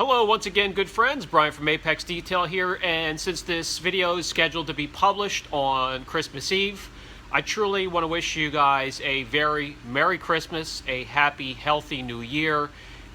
Hello once again, good friends. Brian from Apex Detail here, and since this video is scheduled to be published on Christmas Eve, I truly want to wish you guys a very Merry Christmas, a happy, healthy New Year.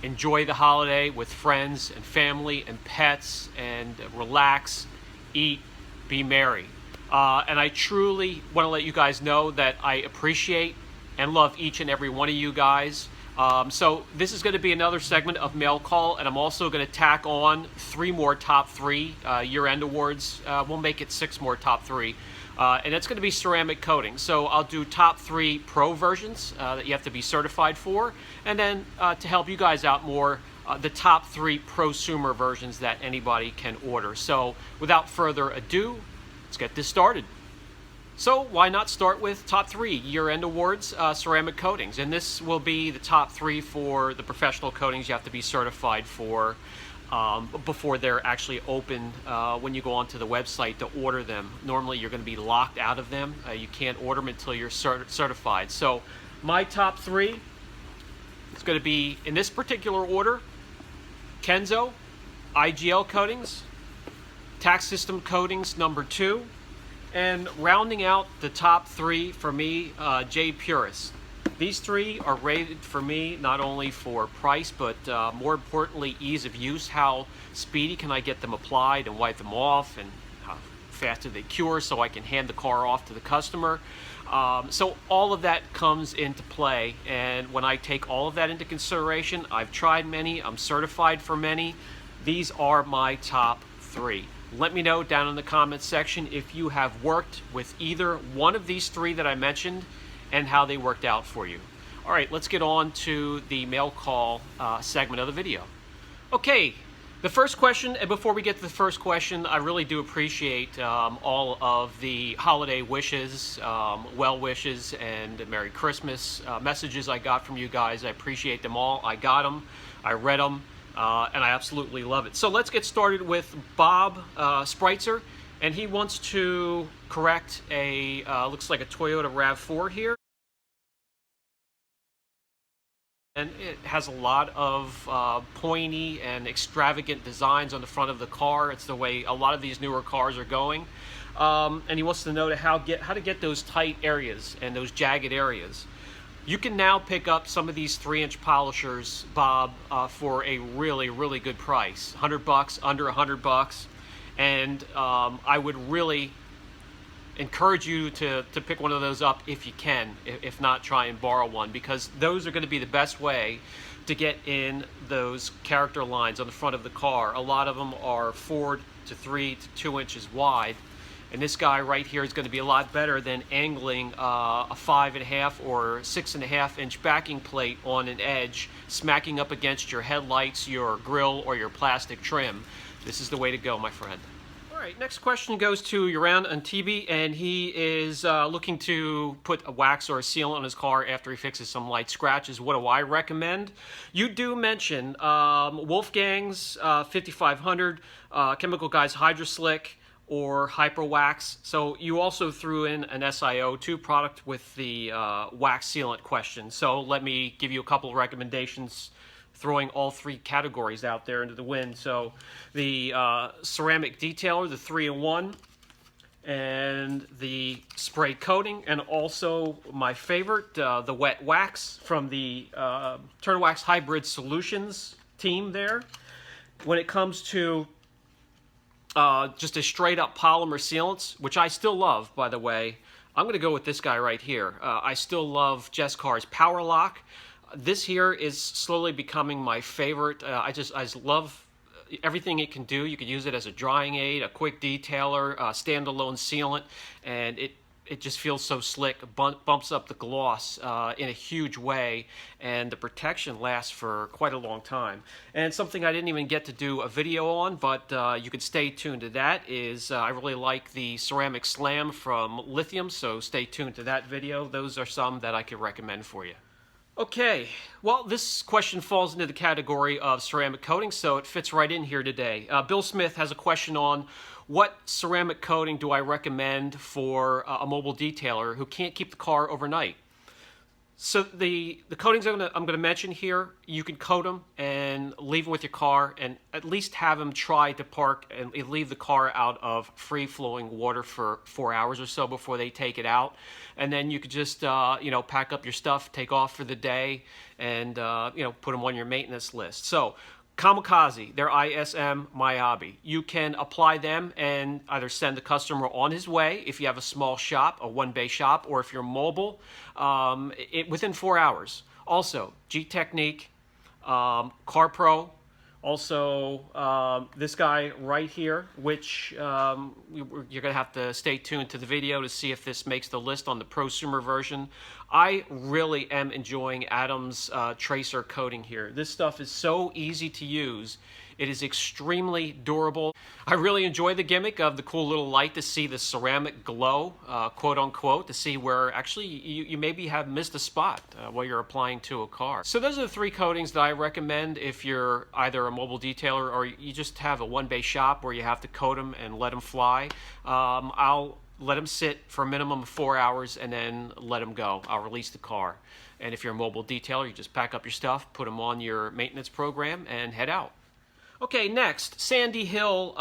Enjoy the holiday with friends and family and pets, and relax, eat, be merry. And I truly want to let you guys know that I appreciate and love each and every one of you guys. So this is going to be another segment of Mail Call, and I'm also going to tack on 3 more top 3 year-end awards. We'll make it 6 more top 3. And it's going to be ceramic coating. So I'll do top 3 pro versions that you have to be certified for, and then to help you guys out more, the top 3 prosumer versions that anybody can order. So without further ado, let's get this started. So why not start with top 3 year-end awards, ceramic coatings, and this will be the top 3 for the professional coatings you have to be certified for before they're actually open when you go onto the website to order them. Normally you're going to be locked out of them. You can't order them until you're certified. So my top 3 is going to be, in this particular order, Kenzo, IGL coatings, tax system coatings number 2, and rounding out the top 3 for me, J Purist. These 3 are rated for me not only for price, but more importantly, ease of use. How speedy can I get them applied and wipe them off, and how fast do they cure so I can hand the car off to the customer. So all of that comes into play, and when I take all of that into consideration, I've tried many, I'm certified for many. These are my top 3. Let me know down in the comments section if you have worked with either one of these 3 that I mentioned and how they worked out for you. All right, let's get on to the mail call segment of the video. Okay, the first question, and before we get to the first question, I really do appreciate all of the holiday wishes, well wishes, and Merry Christmas messages I got from you guys. I appreciate them all. I got them, I read them. And I absolutely love it. So let's get started with Bob Spreitzer, and he wants to correct a, looks like a Toyota RAV4 here. And it has a lot of pointy and extravagant designs on the front of the car. It's the way a lot of these newer cars are going. And he wants to know how to get those tight areas and those jagged areas. You can now pick up some of these 3-inch polishers, Bob, for a really, really good price. $100, under $100, and I would really encourage you to pick one of those up if you can. If not, try and borrow one, because those are going to be the best way to get in those character lines on the front of the car. A lot of them are 4 to 3 to 2 inches wide. And this guy right here is going to be a lot better than angling a 5.5 or 6.5 inch backing plate on an edge, smacking up against your headlights, your grille, or your plastic trim. This is the way to go, my friend. All right, next question goes to Yaran Antibi, and he is looking to put a wax or a sealant on his car after he fixes some light scratches. What do I recommend? You do mention Wolfgang's 5500, Chemical Guys Hydro Slick, or Hyper Wax. So you also threw in an SiO2 product with the wax sealant question. So let me give you a couple of recommendations, throwing all 3 categories out there into the wind. So the ceramic detailer, the 3-in-1, and the spray coating, and also my favorite, the wet wax from the Turn Wax Hybrid Solutions team there. When it comes to just a straight up polymer sealants, which I still love, by the way, I'm going to go with this guy right here. I still love Jescar's Power Lock. This here is slowly becoming my favorite. I just love everything it can do. You can use it as a drying aid, a quick detailer, a standalone sealant, and it just feels so slick, bumps up the gloss in a huge way, and the protection lasts for quite a long time. And something I didn't even get to do a video on, but you can stay tuned to that, is I really like the Ceramic Slam from Lithium, so stay tuned to that video. Those are some that I could recommend for you. Okay, well, this question falls into the category of ceramic coating, so it fits right in here today. Bill Smith has a question on what ceramic coating do I recommend for a mobile detailer who can't keep the car overnight. So the coatings I'm gonna mention here, you can coat them and leave them with your car, and at least have them try to park and leave the car out of free flowing water for 4 hours or so before they take it out, and then you could just pack up your stuff, take off for the day, and put them on your maintenance list. So Kamikaze, they're ISM Miyabi. You can apply them and either send the customer on his way if you have a small shop, a one-bay shop, or if you're mobile, within 4 hours. Also, G-Technique, CarPro, also this guy right here, which you're going to have to stay tuned to the video to see if this makes the list on the prosumer version. I really am enjoying Adam's tracer coating here. This stuff is so easy to use. It is extremely durable. I really enjoy the gimmick of the cool little light to see the ceramic glow, quote unquote, to see where actually you maybe have missed a spot while you're applying to a car. So those are the 3 coatings that I recommend if you're either a mobile detailer or you just have a one-bay shop where you have to coat them and let them fly. I'll let them sit for a minimum of 4 hours and then let them go. I'll release the car. And if you're a mobile detailer, you just pack up your stuff, put them on your maintenance program, and head out. Okay, next, Sandy Hill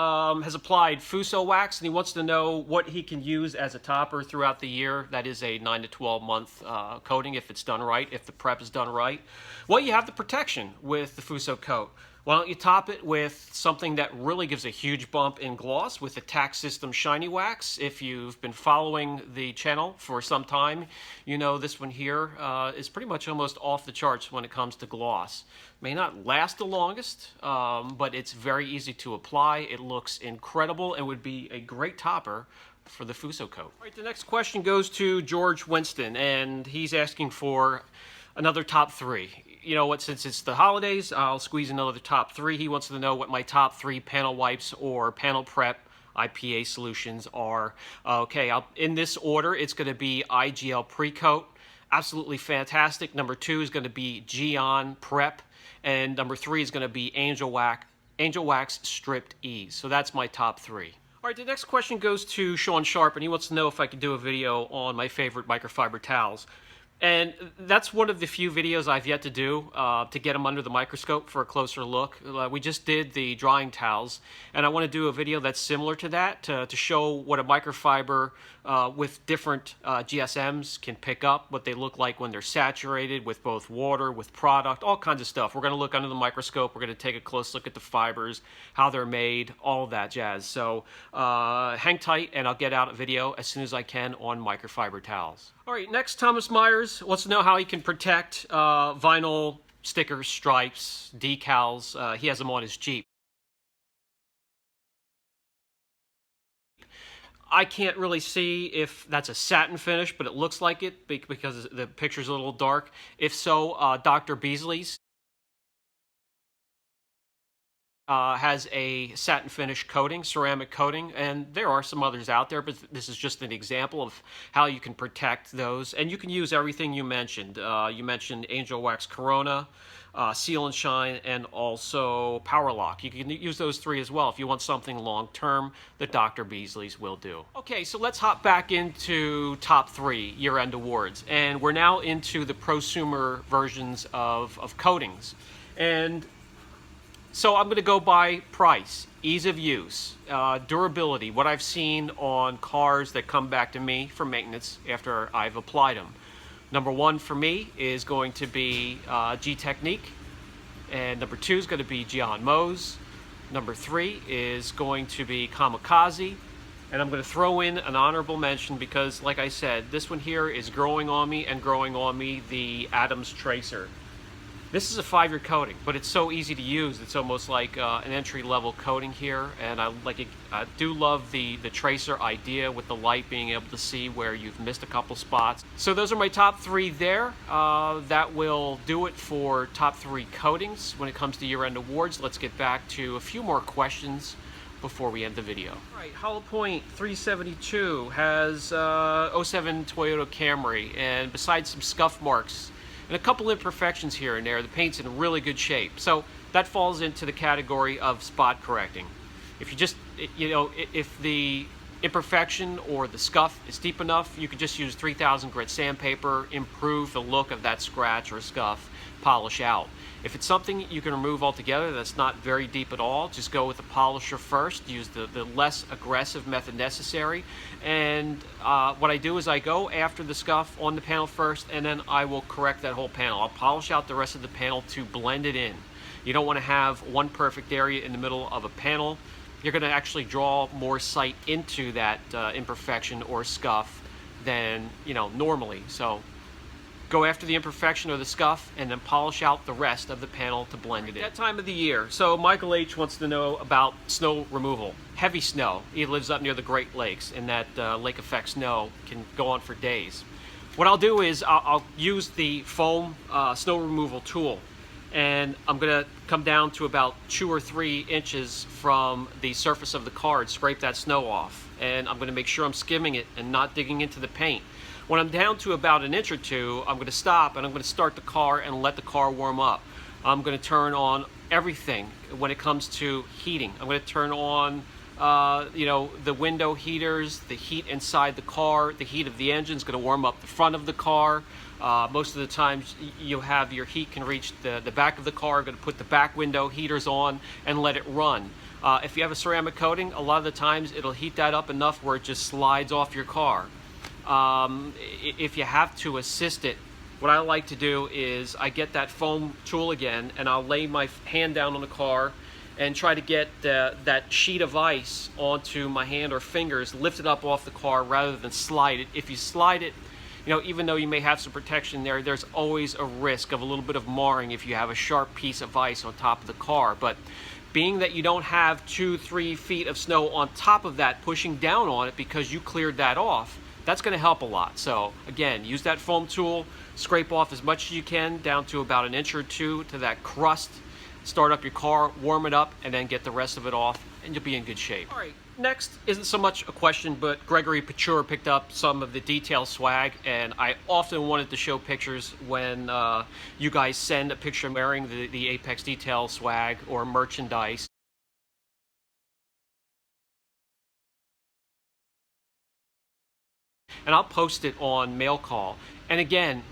has applied Fuso Wax, and he wants to know what he can use as a topper throughout the year. That is a 9 to 12 month coating if it's done right, if the prep is done right. Well, you have the protection with the Fuso coat. Why don't you top it with something that really gives a huge bump in gloss with the Tax System Shiny Wax. If you've been following the channel for some time, you know this one here is pretty much almost off the charts when it comes to gloss. May not last the longest, but it's very easy to apply. It looks incredible and would be a great topper for the Fuso coat. All right, the next question goes to George Winston, and he's asking for another top 3. You know what, since it's the holidays, I'll squeeze another top 3. He wants to know what my top 3 panel wipes or panel prep IPA Solutions are. Okay, in this order, it's going to be IGL Pre-Coat. Absolutely fantastic. Number 2 is going to be Geon Prep. And number 3 is going to be Angel Wax Stripped Ease. So that's my top 3. All right, the next question goes to Sean Sharp, and he wants to know if I could do a video on my favorite microfiber towels. And that's one of the few videos I've yet to do to get them under the microscope for a closer look. We just did the drying towels, and I want to do a video that's similar to that to show what a microfiber with different GSMs can pick up, what they look like when they're saturated with both water, with product, all kinds of stuff. We're going to look under the microscope. We're going to take a close look at the fibers, how they're made, all of that jazz. So hang tight, and I'll get out a video as soon as I can on microfiber towels. All right, next, Thomas Myers wants to know how he can protect vinyl stickers, stripes, decals. He has them on his Jeep. I can't really see if that's a satin finish, but it looks like it because the picture's a little dark. If so, Dr. Beasley's has a satin finish coating, ceramic coating, and there are some others out there, but this is just an example of how you can protect those. And you can use everything you mentioned. You mentioned Angel Wax Corona, Seal and Shine, and also Power Lock. You can use those 3 as well if you want something long-term that Dr. Beasley's will do. Okay, so let's hop back into top 3 year-end awards. And we're now into the prosumer versions of coatings. And so I'm going to go by price, ease of use, durability, what I've seen on cars that come back to me for maintenance after I've applied them. Number 1 for me is going to be G-Technique, and number 2 is going to be Geon Mo's. Number 3 is going to be Kamikaze, and I'm going to throw in an honorable mention because, like I said, this one here is growing on me, the Adams Tracer. This is a 5-year coating, but it's so easy to use. It's almost like an entry-level coating here, and I do love the tracer idea with the light being able to see where you've missed a couple spots. So those are my top 3 there. That will do it for top 3 coatings. When it comes to year-end awards, let's get back to a few more questions before we end the video. All right, Hollow Point 372 has 07 Toyota Camry, and besides some scuff marks and a couple imperfections here and there, the paint's in really good shape. So that falls into the category of spot correcting. If you just, if the imperfection or the scuff is deep enough, you could just use 3000 grit sandpaper, improve the look of that scratch or scuff, polish out. If it's something you can remove altogether that's not very deep at all, just go with the polisher first. Use the less aggressive method necessary. And what I do is I go after the scuff on the panel first, and then I will correct that whole panel. I'll polish out the rest of the panel to blend it in. You don't want to have one perfect area in the middle of a panel. You're going to actually draw more sight into that imperfection or scuff than normally. So go after the imperfection or the scuff, and then polish out the rest of the panel to blend it in. That time of the year. So Michael H. wants to know about snow removal. Heavy snow. He lives up near the Great Lakes, and that lake effect snow can go on for days. What I'll do is I'll use the foam snow removal tool, and I'm going to come down to about 2 or 3 inches from the surface of the car and scrape that snow off. And I'm going to make sure I'm skimming it and not digging into the paint. When I'm down to about an inch or two, I'm going to stop and I'm going to start the car and let the car warm up. I'm going to turn on everything when it comes to heating. I'm going to turn on the window heaters, the heat inside the car, the heat of the engine is going to warm up the front of the car. Most of the times you have your heat can reach the back of the car. I'm going to put the back window heaters on and let it run. If you have a ceramic coating, a lot of the times it'll heat that up enough where it just slides off your car. If you have to assist it, what I like to do is I get that foam tool again and I'll lay my hand down on the car and try to get that sheet of ice onto my hand or fingers, lift it up off the car rather than slide it. If you slide it, even though you may have some protection there, there's always a risk of a little bit of marring if you have a sharp piece of ice on top of the car. But being that you don't have 2-3 feet of snow on top of that pushing down on it because you cleared that off, that's going to help a lot. So again, use that foam tool, scrape off as much as you can down to about an inch or two to that crust, start up your car, warm it up, and then get the rest of it off, and you'll be in good shape. All right, next isn't so much a question, but Gregory Pachur picked up some of the detail swag, and I often wanted to show pictures when you guys send a picture wearing the Apex detail swag or merchandise. And I'll post it on Mail Call. And again,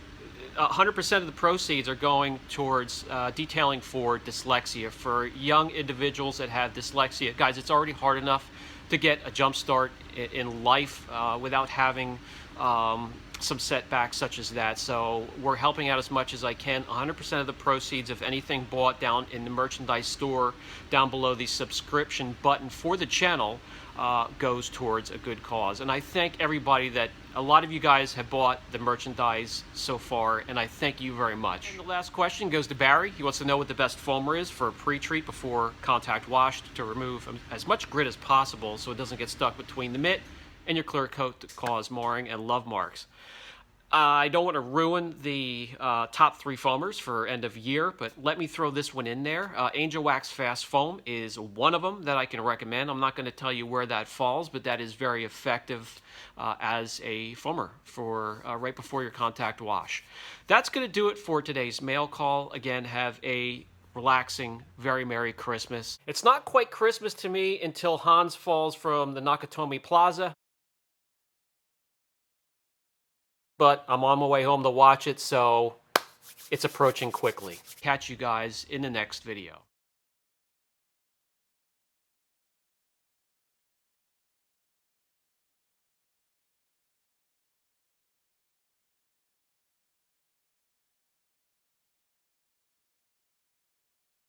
100% of the proceeds are going towards detailing for dyslexia, for young individuals that have dyslexia. Guys, it's already hard enough to get a jump start in life without having some setbacks such as that. So we're helping out as much as I can. 100% of the proceeds of anything bought down in the merchandise store down below the subscription button for the channel goes towards a good cause. And I thank everybody that a lot of you guys have bought the merchandise so far, and I thank you very much. And the last question goes to Barry. He wants to know what the best foamer is for pre-treat before contact wash to remove as much grit as possible so it doesn't get stuck between the mitt and your clear coat to cause marring and love marks. I don't want to ruin the top 3 foamers for end of year, but let me throw this one in there. Angel Wax Fast Foam is one of them that I can recommend. I'm not going to tell you where that falls, but that is very effective as a foamer for right before your contact wash. That's going to do it for today's mail call. Again, have a relaxing, very Merry Christmas. It's not quite Christmas to me until Hans falls from the Nakatomi Plaza, but I'm on my way home to watch it, so it's approaching quickly. Catch you guys in the next video.